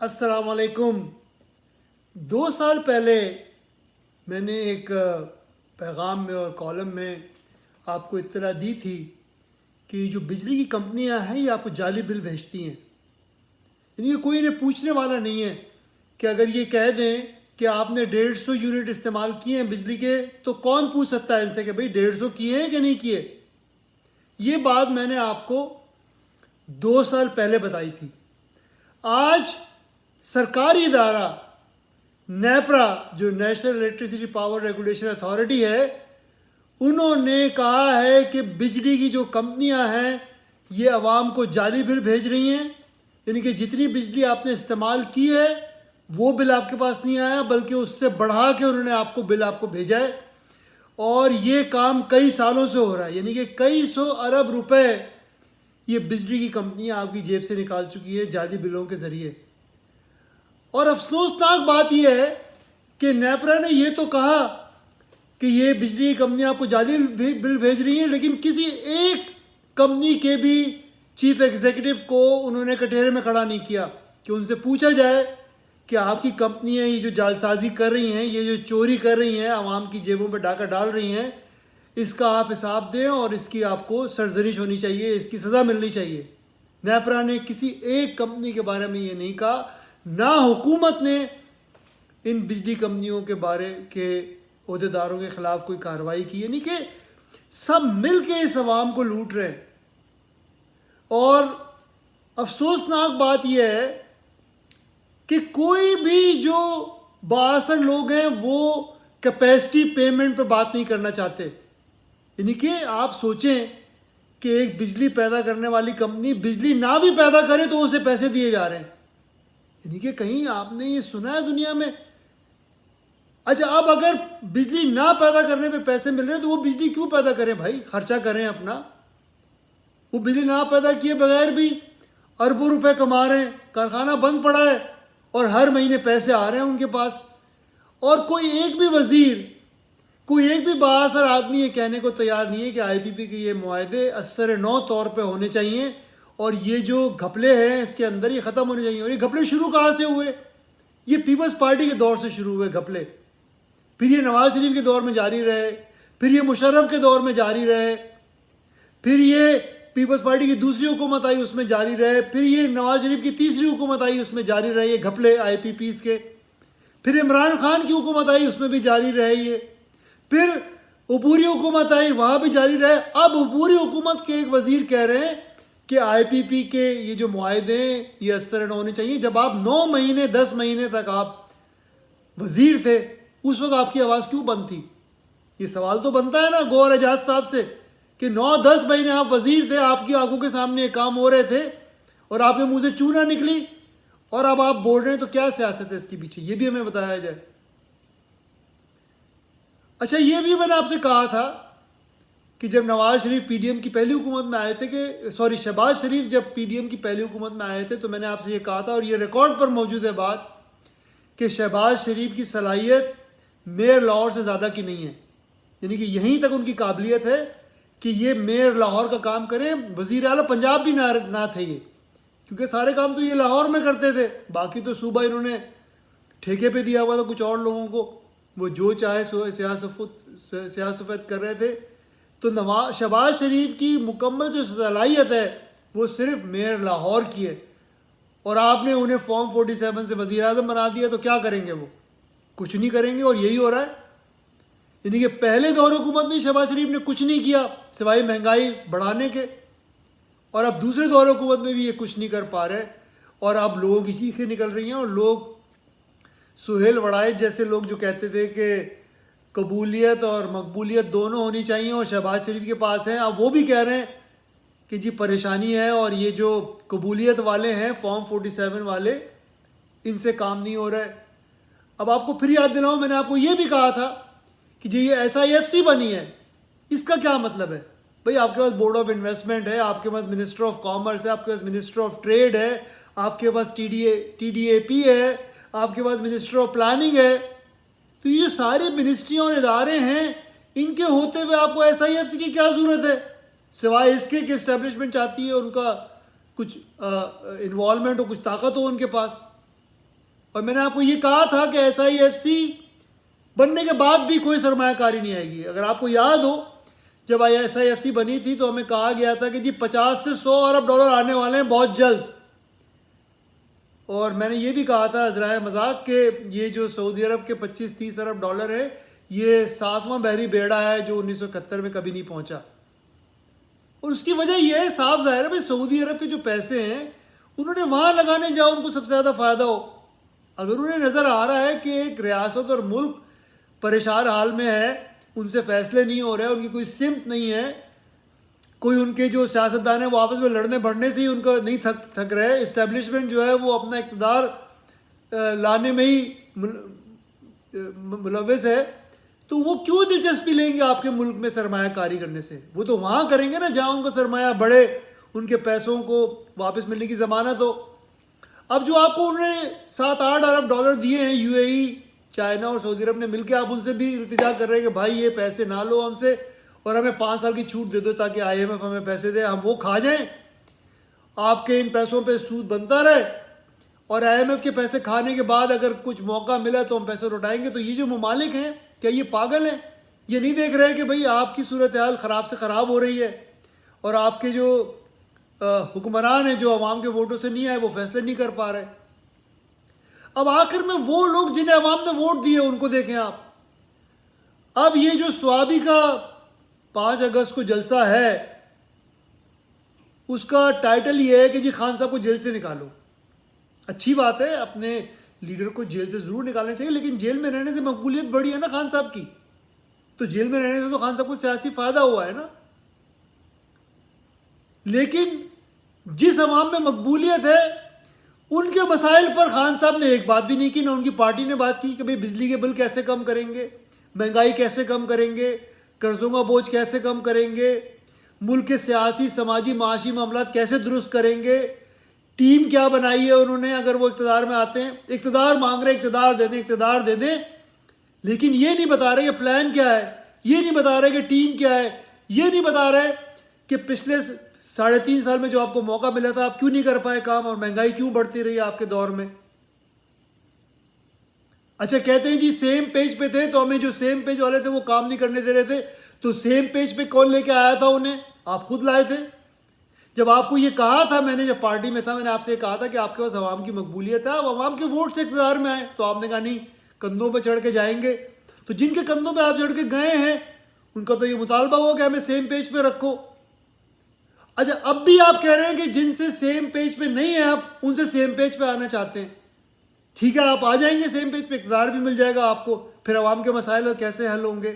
السلام علیکم۔ 2 سال پہلے میں نے ایک پیغام میں اور کالم میں آپ کو اطلاع دی تھی کہ یہ جو بجلی کی کمپنیاں ہیں یہ آپ کو جعلی بل بھیجتی ہیں، یعنی یہ کوئی انہیں پوچھنے والا نہیں ہے کہ اگر یہ کہہ دیں کہ آپ نے 150 یونٹ استعمال کیے ہیں بجلی کے تو کون پوچھ سکتا ہے ان سے کہ بھئی 150 کیے ہیں کہ نہیں کیے۔ یہ بات میں نے آپ کو 2 سال پہلے بتائی تھی۔ آج سرکاری ادارہ نیپرا جو national electricity power regulation authority ہے، انہوں نے کہا ہے کہ بجلی کی جو کمپنیاں ہیں یہ عوام کو جعلی بل بھیج رہی ہیں، یعنی کہ جتنی بجلی آپ نے استعمال کی ہے وہ بل آپ کے پاس نہیں آیا بلکہ اس سے بڑھا کے انہوں نے بل آپ کو بھیجا ہے، اور یہ کام کئی سالوں سے ہو رہا ہے، یعنی کہ کئی سو ارب روپے یہ بجلی کی کمپنیاں آپ کی جیب سے نکال چکی ہے جعلی بلوں کے ذریعے۔ اور افسوسناک بات یہ ہے کہ نیپرا نے یہ تو کہا کہ یہ بجلی کی کمپنیاں آپ کو جعلی بل بھیج رہی ہیں، لیکن کسی ایک کمپنی کے بھی چیف ایگزیکٹو کو انہوں نے کٹہرے میں کھڑا نہیں کیا کہ ان سے پوچھا جائے کہ آپ کی کمپنیاں یہ جو جعلسازی کر رہی ہیں، یہ جو چوری کر رہی ہیں، عوام کی جیبوں پہ ڈاکہ ڈال رہی ہیں، اس کا آپ حساب دیں اور اس کی آپ کو سرزنش ہونی چاہیے، اس کی سزا ملنی چاہیے۔ نیپرا نے کسی ایک کمپنی کے بارے میں یہ نہیں کہا، نہ حکومت نے ان بجلی کمپنیوں کے بارے کے عہدیداروں کے خلاف کوئی کارروائی کی، یعنی کہ سب مل کے اس عوام کو لوٹ رہے ہیں۔ اور افسوسناک بات یہ ہے کہ کوئی بھی جو بااثر لوگ ہیں وہ کیپیسٹی پیمنٹ پہ بات نہیں کرنا چاہتے، یعنی کہ آپ سوچیں کہ ایک بجلی پیدا کرنے والی کمپنی بجلی نہ بھی پیدا کرے تو اسے پیسے دیے جا رہے ہیں، یعنی کہ کہیں آپ نے یہ سنا ہے دنیا میں؟ اچھا، اب اگر بجلی نہ پیدا کرنے پہ پیسے مل رہے ہیں تو وہ بجلی کیوں پیدا کریں بھائی، خرچہ کریں اپنا۔ وہ بجلی نہ پیدا کیے بغیر بھی اربوں روپے کما رہے ہیں، کارخانہ بند پڑا ہے اور ہر مہینے پیسے آ رہے ہیں ان کے پاس، اور کوئی ایک بھی وزیر، کوئی ایک بھی بااثر آدمی یہ کہنے کو تیار نہیں ہے کہ آئی پی پی کے یہ معاہدے اثر نو طور پہ ہونے چاہیے اور یہ جو گھپلے ہیں اس کے اندر یہ ختم ہونے چاہیے۔ اور یہ گھپلے شروع کہاں سے ہوئے؟ یہ پیپلز پارٹی کے دور سے شروع ہوئے گھپلے، پھر یہ نواز شریف کے دور میں جاری رہے، پھر یہ مشرف کے دور میں جاری رہے، پھر یہ پیپلز پارٹی کی دوسری حکومت آئی اس میں جاری رہے، پھر یہ نواز شریف کی تیسری حکومت آئی اس میں جاری رہے یہ گھپلے آئی پی پیز کے، پھر عمران خان کی حکومت آئی اس میں بھی جاری رہے یہ، پھر عبوری حکومت آئی وہاں بھی جاری رہے۔ اب عبوری حکومت کے ایک وزیر کہہ رہے ہیں کہ آئی پی پی کے یہ جو معاہدے ہیں یہ اثر نہ ہونے چاہیے۔ جب آپ 9 مہینے 10 مہینے تک آپ وزیر تھے اس وقت آپ کی آواز کیوں بند تھی؟ یہ سوال تو بنتا ہے نا گوہر اعجاز صاحب سے کہ 9-10 مہینے آپ وزیر تھے، آپ کی آنکھوں کے سامنے یہ کام ہو رہے تھے اور آپ کے منہ سے چوں نہ نکلی، اور اب آپ بول رہے ہیں، تو کیا سیاست ہے اس کے پیچھے یہ بھی ہمیں بتایا جائے۔ اچھا، یہ بھی میں نے آپ سے کہا تھا کہ جب Nawaz Sharif P D M کی پہلی حکومت میں آئے تھے شہباز شریف جب پی ڈی ایم کی پہلی حکومت میں آئے تھے تو میں نے آپ سے یہ کہا تھا، اور یہ ریکارڈ پر موجود ہے بات، کہ شہباز شریف کی صلاحیت میئر لاہور سے زیادہ کی نہیں ہے، یعنی کہ یہیں تک ان کی قابلیت ہے کہ یہ میئر لاہور کا کام کریں۔ وزیر اعلیٰ پنجاب بھی نہ تھے یہ، کیونکہ سارے کام تو یہ لاہور میں کرتے تھے، باقی تو صوبہ انہوں نے ٹھیکے پہ دیا ہوا تھا کچھ اور لوگوں کو، وہ جو چاہے سیاست کر رہے تھے۔ تو شہباز شریف کی مکمل جو صلاحیت ہے وہ صرف میئر لاہور کی ہے، اور آپ نے انہیں فارم 47 سے وزیر اعظم بنا دیا، تو کیا کریں گے؟ وہ کچھ نہیں کریں گے، اور یہی ہو رہا ہے۔ یعنی کہ پہلے دور حکومت میں شہباز شریف نے کچھ نہیں کیا سوائے مہنگائی بڑھانے کے، اور اب دوسرے دور حکومت میں بھی یہ کچھ نہیں کر پا رہے، اور اب لوگوں کی چیخیں نکل رہی ہیں، اور لوگ سہیل وڑائچ جیسے لوگ جو کہتے تھے کہ قبولیت اور مقبولیت دونوں ہونی چاہیے اور شہباز شریف کے پاس ہیں، اب وہ بھی کہہ رہے ہیں کہ جی پریشانی ہے، اور یہ جو قبولیت والے ہیں فارم 47 والے ان سے کام نہیں ہو رہا ہے۔ اب آپ کو پھر یاد دلاؤں، میں نے آپ کو یہ بھی کہا تھا کہ جی یہ ایس آئی ایف سی بنی ہے، اس کا کیا مطلب ہے؟ بھئی آپ کے پاس بورڈ آف انویسٹمنٹ ہے، آپ کے پاس منسٹر آف کامرس ہے، آپ کے پاس منسٹر آف ٹریڈ ہے، آپ کے پاس ٹی ڈی اے پی ہے، آپ کے پاس منسٹر آف پلاننگ ہے، تو یہ سارے منسٹریاں اور ادارے ہیں، ان کے ہوتے ہوئے آپ کو ایس آئی ایف سی کی کیا ضرورت ہے؟ سوائے اس کے کہ اسٹیبلشمنٹ چاہتی ہے ان کا کچھ انوالومنٹ ہو، کچھ طاقت ہو ان کے پاس۔ اور میں نے آپ کو یہ کہا تھا کہ SIFC بننے کے بعد بھی کوئی سرمایہ کاری نہیں آئے گی. اگر آپ کو یاد ہو جب SIFC بنی تھی تو ہمیں کہا گیا تھا کہ جی 50 سے 100 ارب ڈالر آنے والے ہیں بہت جلد. اور میں نے یہ بھی کہا تھا ذرائع مذاق کہ یہ جو سعودی عرب کے 25-30 ارب ڈالر ہے یہ 7واں بحری بیڑا ہے جو 1971 میں کبھی نہیں پہنچا. اور اس کی وجہ یہ ہے صاف ظاہر ہے بھائی سعودی عرب کے جو پیسے ہیں انہوں نے وہاں لگانے جاؤ ان کو سب سے زیادہ فائدہ ہو. اگر انہیں نظر آ رہا ہے کہ ایک ریاست اور ملک پریشان حال میں ہے, ان سے فیصلے نہیں ہو رہے, ان کی کوئی سمت نہیں ہے, کوئی ان کے جو سیاستدان ہیں وہ آپس میں لڑنے بڑھنے سے ہی ان کا نہیں تھک رہے, اسٹیبلشمنٹ جو ہے وہ اپنا اقتدار لانے میں ہی ملوث ہے, تو وہ کیوں دلچسپی لیں گے آپ کے ملک میں سرمایہ کاری کرنے سے؟ وہ تو وہاں کریں گے نا جہاں ان کا سرمایہ بڑھے, ان کے پیسوں کو واپس ملنے کی ضمانت ہو. اب جو آپ کو انہوں نے 7-8 ارب ڈالر دیے ہیں UAE, چائنا اور سعودی عرب نے مل کے, آپ ان سے بھی التجا کر رہے ہیں کہ بھائی یہ پیسے نہ لو ہم سے اور ہمیں 5 سال کی چھوٹ دے دو تاکہ IMF ہمیں پیسے دے, ہم وہ کھا جائیں, آپ کے ان پیسوں پہ سود بنتا رہے, اور IMF کے پیسے کھانے کے بعد اگر کچھ موقع ملا تو ہم پیسے لوٹائیں گے. تو یہ جو ممالک ہیں کیا یہ پاگل ہیں؟ یہ نہیں دیکھ رہے کہ بھئی آپ کی صورتحال خراب سے خراب ہو رہی ہے اور آپ کے جو حکمران ہیں جو عوام کے ووٹوں سے نہیں آئے وہ فیصلے نہیں کر پا رہے. اب آخر میں وہ لوگ جنہیں عوام نے ووٹ دیے ان کو دیکھیں آپ. اب یہ جو سوابی کا 5 اگست کو جلسہ ہے اس کا ٹائٹل یہ ہے کہ جی خان صاحب کو جیل سے نکالو. اچھی بات ہے, اپنے لیڈر کو جیل سے ضرور نکالنا چاہیے, لیکن جیل میں رہنے سے مقبولیت بڑھی ہے نا خان صاحب کی, تو جیل میں رہنے سے تو خان صاحب کو سیاسی فائدہ ہوا ہے نا. لیکن جس عوام میں مقبولیت ہے ان کے مسائل پر خان صاحب نے ایک بات بھی نہیں کی, نہ ان کی پارٹی نے بات کی کہ بھئی بجلی کے بل کیسے کم کریں گے, مہنگائی کیسے کم کریں گے, قرضوں کا بوجھ کیسے کم کریں گے, ملک کے سیاسی سماجی معاشی معاملات کیسے درست کریں گے, ٹیم کیا بنائی ہے انہوں نے اگر وہ اقتدار میں آتے ہیں. اقتدار مانگ رہے اقتدار دے دیں, لیکن یہ نہیں بتا رہے کہ پلان کیا ہے, یہ نہیں بتا رہے کہ ٹیم کیا ہے, یہ نہیں بتا رہے کہ پچھلے 3.5 سال میں جو آپ کو موقع ملا تھا آپ کیوں نہیں کر پائے کام, اور مہنگائی کیوں بڑھتی رہی آپ کے دور میں. اچھا کہتے ہیں جی سیم پیج پہ تھے تو ہمیں جو سیم پیج والے تھے وہ کام نہیں کرنے دے رہے تھے, تو سیم پیج پہ کون لے کے آیا تھا انہیں؟ آپ خود لائے تھے. جب آپ کو یہ کہا تھا, میں نے جب پارٹی میں تھا میں نے آپ سے یہ کہا تھا کہ آپ کے پاس عوام کی مقبولیت ہے, آپ عوام کے ووٹ سے اقتدار میں آئے, تو آپ نے کہا نہیں کندھوں پہ چڑھ کے جائیں گے. تو جن کے کندھوں پہ آپ چڑھ کے گئے ہیں ان کا تو یہ مطالبہ ہوا کہ ہمیں سیم پیج پہ رکھو. اچھا اب بھی آپ کہہ رہے ہیں کہ جن سے سیم پیج پہ نہیں ہے آپ ان سے سیم پیج پہ آنا چاہتے ہیں. ٹھیک ہے آپ آ جائیں گے سیم پیج پہ, اقتدار بھی مل جائے گا آپ کو, پھر عوام کے مسائل اور کیسے حل ہوں گے.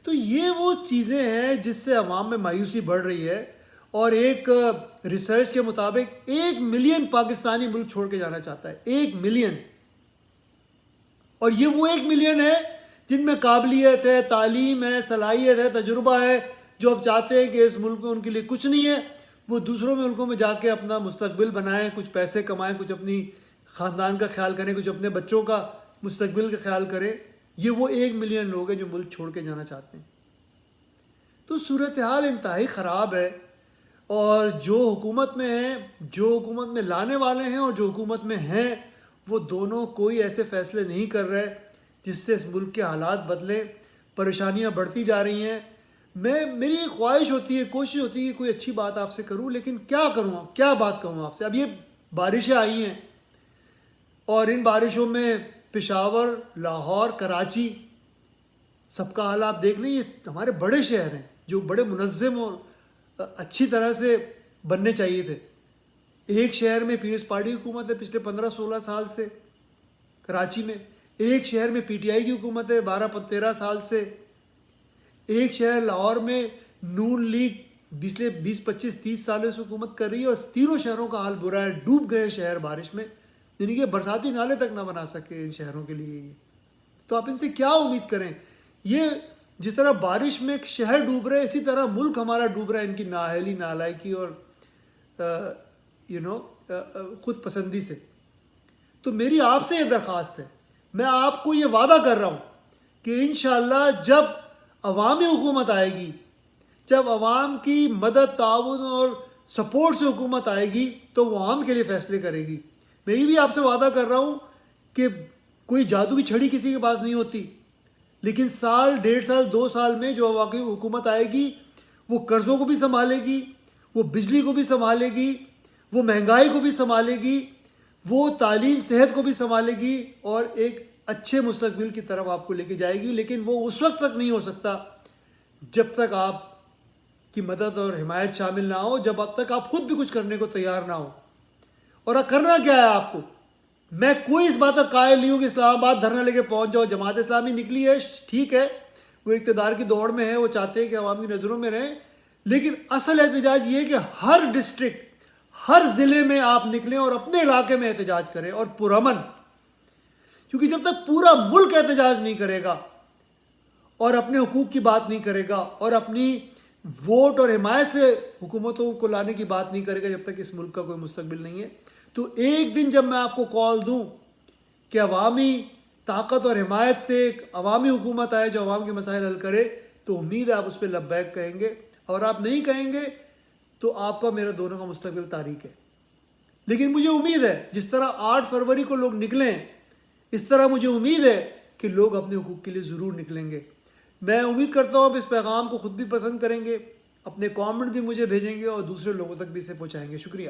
تو یہ وہ چیزیں ہیں جس سے عوام میں مایوسی بڑھ رہی ہے. اور ایک ریسرچ کے مطابق 1 ملین پاکستانی ملک چھوڑ کے جانا چاہتا ہے, 1 ملین. اور یہ وہ 1 ملین ہے جن میں قابلیت ہے, تعلیم ہے, صلاحیت ہے, تجربہ ہے, جو اب چاہتے ہیں کہ اس ملک میں ان کے لیے کچھ نہیں ہے, وہ دوسروں ملکوں میں جا کے اپنا مستقبل بنائیں, کچھ پیسے کمائیں, کچھ اپنی خاندان کا خیال کریں, کچھ اپنے بچوں کا مستقبل کا خیال کریں. یہ وہ 1 ملین لوگ ہیں جو ملک چھوڑ کے جانا چاہتے ہیں. تو صورتحال انتہائی خراب ہے. اور جو حکومت میں ہیں, جو حکومت میں لانے والے ہیں اور جو حکومت میں ہیں, وہ دونوں کوئی ایسے فیصلے نہیں کر رہے جس سے اس ملک کے حالات بدلیں. پریشانیاں بڑھتی جا رہی ہیں. میری ایک خواہش ہوتی ہے, کوشش ہوتی ہے کہ کوئی اچھی بات آپ سے کروں, لیکن کیا کروں, کیا بات کہوں آپ سے. اب یہ بارشیں آئی ہیں اور ان بارشوں میں پشاور, لاہور, کراچی, سب کا حال آپ دیکھ رہے ہیں. یہ ہمارے بڑے شہر ہیں جو بڑے منظم اور اچھی طرح سے بننے چاہیے تھے. ایک شہر میں پیپلز پارٹی کی حکومت ہے پچھلے 15-16 سال سے کراچی میں, ایک شہر میں PTI کی حکومت ہے 12-13 سال سے, ایک شہر لاہور میں نون لیگ 20-25-30 سالوں سے حکومت کر رہی ہے, اور تینوں شہروں کا حال برا ہے, ڈوب گئے شہر بارش میں, یعنی کہ برساتی نالے تک نہ بنا سکے ان شہروں کے لیے. تو آپ ان سے کیا امید کریں؟ یہ جس طرح بارش میں ایک شہر ڈوب رہے اسی طرح ملک ہمارا ڈوب رہا ہے ان کی نااہلی, نالائکی اور خود پسندی سے. تو میری آپ سے یہ درخواست ہے, میں آپ کو یہ وعدہ کر رہا ہوں کہ انشاءاللہ جب عوامی حکومت آئے گی, جب عوام کی مدد, تعاون اور سپورٹ سے حکومت آئے گی, تو وہ عوام کے لیے فیصلے کرے گی. میں یہ بھی آپ سے وعدہ کر رہا ہوں کہ کوئی جادو کی چھڑی کسی کے پاس نہیں ہوتی، لیکن سال 1.5 سال 2 سال میں جو واقعی حکومت آئے گی وہ قرضوں کو بھی سنبھالے گی، وہ بجلی کو بھی سنبھالے گی، وہ مہنگائی کو بھی سنبھالے گی، وہ تعلیم صحت کو بھی سنبھالے گی، اور ایک اچھے مستقبل کی طرف آپ کو لے کے جائے گی. لیکن وہ اس وقت تک نہیں ہو سکتا جب تک آپ کی مدد اور حمایت شامل نہ ہو، جب اب تک آپ خود بھی کچھ کرنے کو تیار نہ ہو. اور کرنا کیا ہے آپ کو؟ میں کوئی اس بات کا قائل نہیں ہوں کہ اسلام آباد دھرنا لے کے پہنچ جاؤ. جماعت اسلامی نکلی ہے، ٹھیک ہے، وہ اقتدار کی دوڑ میں ہے، وہ چاہتے ہیں کہ عوام کی نظروں میں رہیں، لیکن اصل احتجاج یہ ہے کہ ہر ڈسٹرکٹ، ہر ضلع میں آپ نکلیں اور اپنے علاقے میں احتجاج کریں، اور پرامن. کیونکہ جب تک پورا ملک احتجاج نہیں کرے گا اور اپنے حقوق کی بات نہیں کرے گا اور اپنی ووٹ اور حمایت سے حکومتوں کو لانے کی بات نہیں کرے گا، جب تک اس ملک کا کوئی مستقبل نہیں ہے. تو ایک دن جب میں آپ کو کال دوں کہ عوامی طاقت اور حمایت سے ایک عوامی حکومت آئے جو عوام کے مسائل حل کرے، تو امید ہے آپ اس پہ لبیک کہیں گے. اور آپ نہیں کہیں گے تو آپ کا میرا دونوں کا مستقبل تاریک ہے. لیکن مجھے امید ہے جس طرح 8 فروری کو لوگ نکلیں، اس طرح مجھے امید ہے کہ لوگ اپنے حقوق کے لیے ضرور نکلیں گے. میں امید کرتا ہوں آپ اس پیغام کو خود بھی پسند کریں گے، اپنے کامنٹ بھی مجھے بھیجیں گے اور دوسرے لوگوں تک بھی اسے پہنچائیں گے. شکریہ.